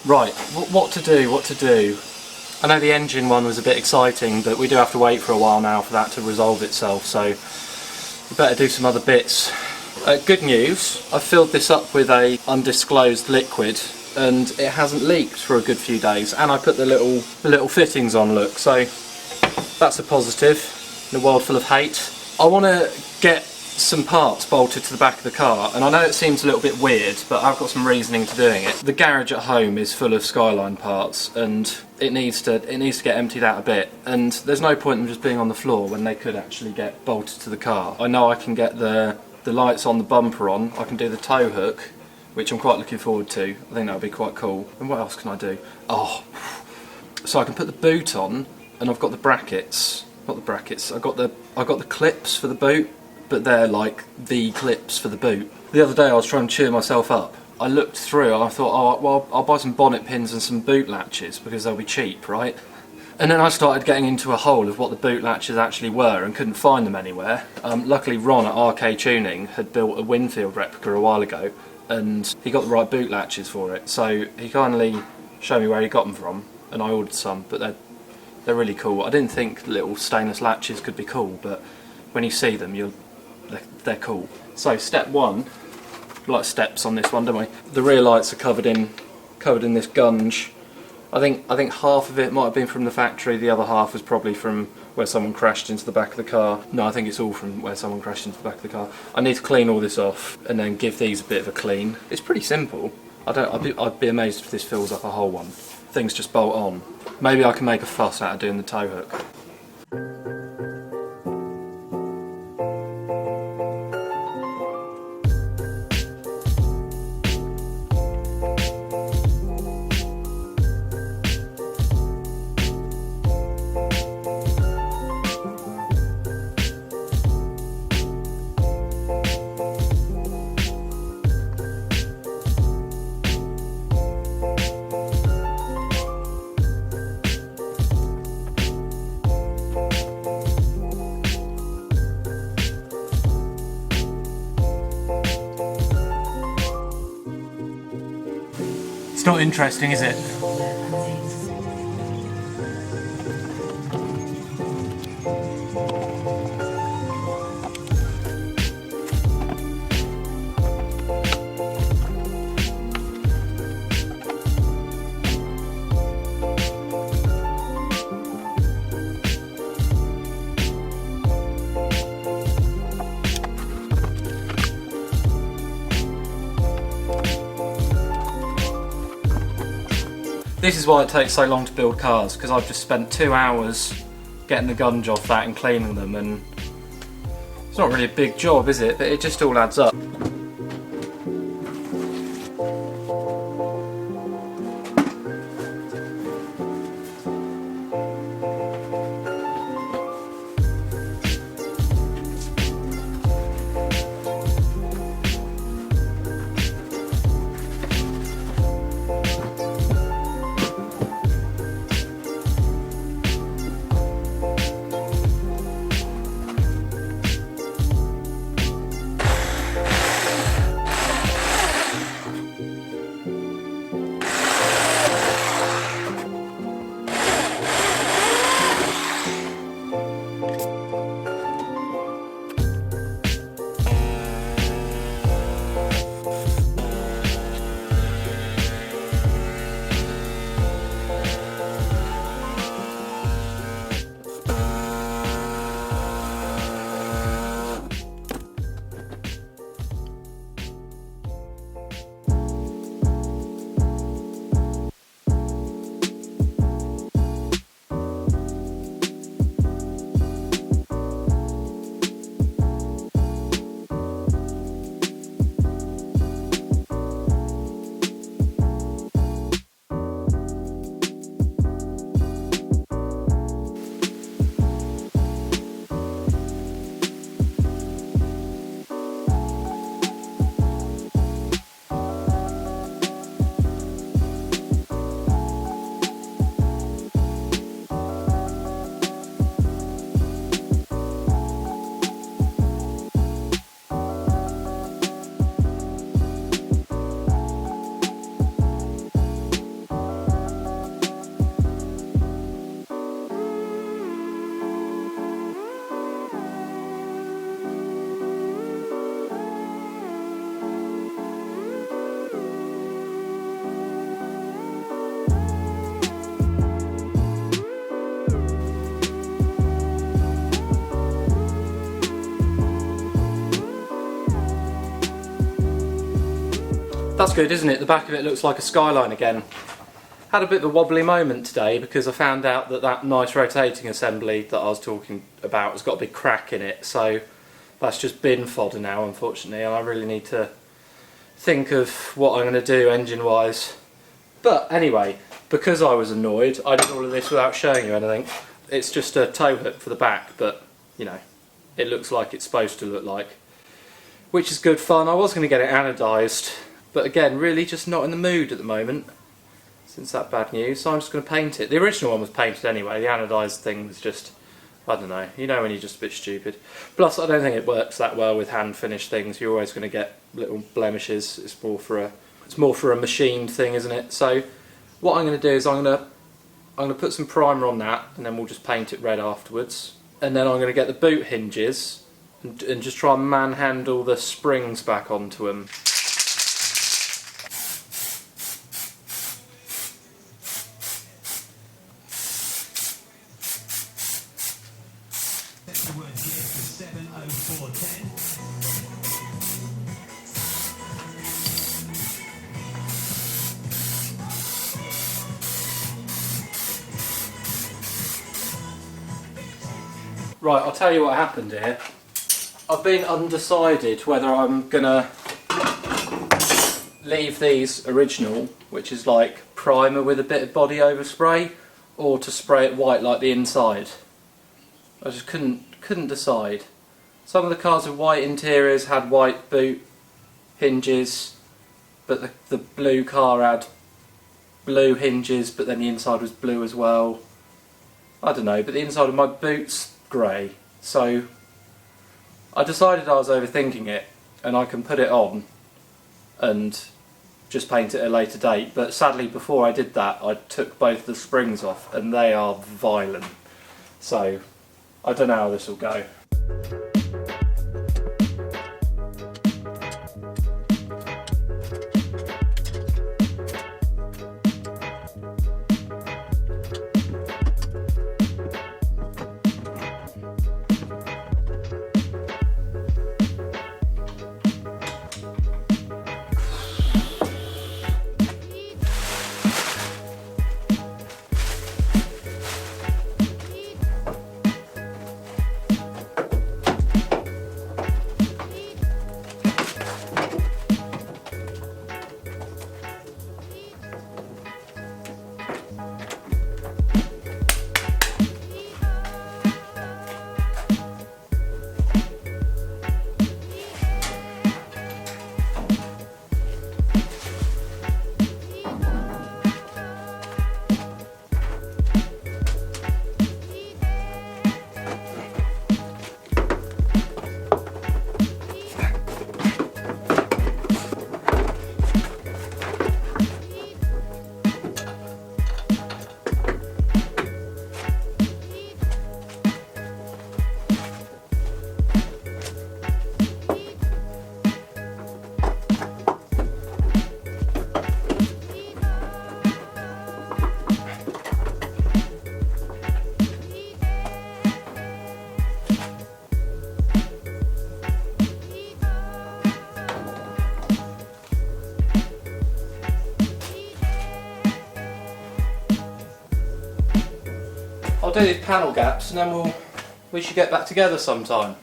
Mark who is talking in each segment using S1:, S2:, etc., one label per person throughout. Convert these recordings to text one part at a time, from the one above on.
S1: Right, what to do? I know the engine one was a bit exciting, but we do have to wait for a while now for that to resolve itself, so we better do some other bits. Good news, I've filled this up with a undisclosed liquid and it hasn't leaked for a good few days, and I put the little fittings on, look, so that's a positive in a world full of hate. I want to get some parts bolted to the back of the car, and I know it seems a little bit weird, but I've got some reasoning to doing it. The garage at home is full of Skyline parts and it needs to get emptied out a bit, and there's no point in them just being on the floor when they could actually get bolted to the car. I know I can get the lights on the bumper on, I can do the tow hook, which I'm quite looking forward to. I think that would be quite cool. And what else can I do? Oh, so I can put the boot on, and I've got the brackets. Not the brackets. I got the clips for the boot, but they're like the clips for the boot. The other day I was trying to cheer myself up. I looked through and I thought, oh well, I'll buy some bonnet pins and some boot latches because they'll be cheap, right? And then I started getting into a hole of what the boot latches actually were and couldn't find them anywhere. Luckily Ron at RK Tuning had built a Winfield replica a while ago, and he got the right boot latches for it. So he kindly showed me where he got them from, and I ordered some, but they're really cool. I didn't think little stainless latches could be cool, but when you see them, they're cool. So step one, we like steps on this one, don't we? The rear lights are covered in this gunge. I think half of it might have been from the factory, the other half was probably from where someone crashed into the back of the car. No, I think it's all from where someone crashed into the back of the car. I need to clean all this off and then give these a bit of a clean. It's pretty simple. I'd be amazed if this fills up a whole one. Things just bolt on. Maybe I can make a fuss out of doing the tow hook. It's not interesting, is it? This is why it takes so long to build cars, because I've just spent 2 hours getting the gunge off that and cleaning them, and it's not really a big job, is it? But it just all adds up. That's good, isn't it? The back of it looks like a skyline again. Had a bit of a wobbly moment today because I found out that that nice rotating assembly that I was talking about has got a big crack in it, so that's just bin fodder now, unfortunately, and I really need to think of what I'm going to do engine wise. But anyway, because I was annoyed, I did all of this without showing you anything. It's just a tow hook for the back, but you know, it looks like it's supposed to look like, which is good fun. I was going to get it anodised, but again, really just not in the mood at the moment since that bad news, so I'm just going to paint it. The original one was painted anyway, the anodised thing was just, I don't know, you know when you're just a bit stupid. Plus I don't think it works that well with hand finished things, you're always going to get little blemishes. It's more for a machined thing, isn't it? So what I'm going to do is I'm going to put some primer on that, and then we'll just paint it red afterwards. And then I'm going to get the boot hinges and just try and manhandle the springs back onto them. Right, I'll tell you what happened here. I've been undecided whether I'm gonna leave these original, which is like primer with a bit of body overspray, or to spray it white like the inside. I just couldn't decide. Some of the cars with white interiors had white boot hinges, but the blue car had blue hinges, but then the inside was blue as well. I don't know, but the inside of my boot's grey, so I decided I was overthinking it and I can put it on and just paint it at a later date, but sadly before I did that I took both the springs off and they are violent, so I don't know how this will go. I'll do these panel gaps and then we should get back together sometime.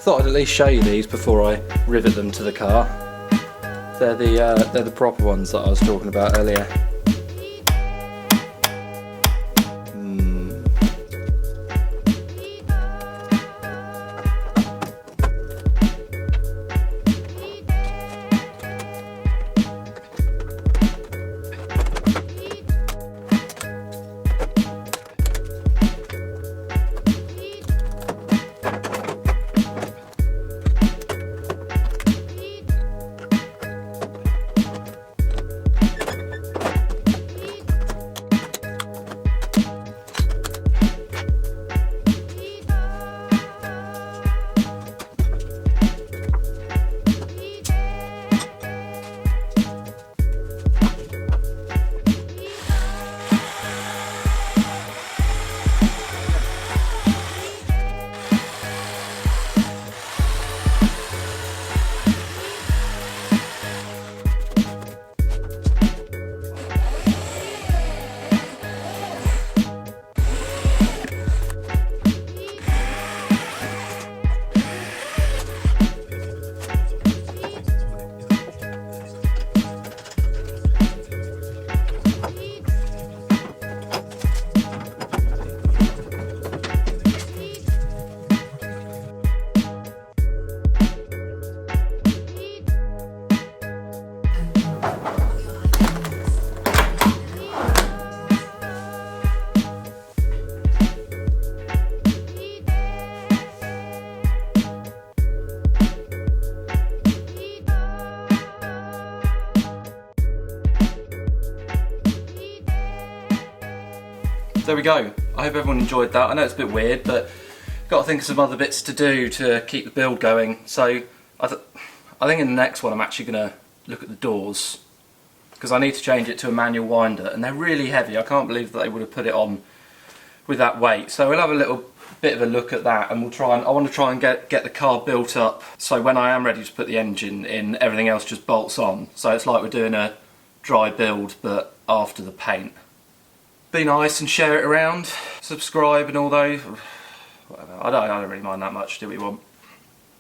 S1: Thought I'd at least show you these before I rivet them to the car. They're the proper ones that I was talking about earlier. there we go. I hope everyone enjoyed that. I know it's a bit weird, but got to think of some other bits to do to keep the build going. So I think in the next one I'm actually going to look at the doors, because I need to change it to a manual winder, and they're really heavy. I can't believe that they would have put it on with that weight. So we'll have a little bit of a look at that, and I want to try and get the car built up so when I am ready to put the engine in, everything else just bolts on. So it's like we're doing a dry build but after the paint. Be nice and share it around, subscribe and all those. Whatever. I don't really mind that much, do what you want.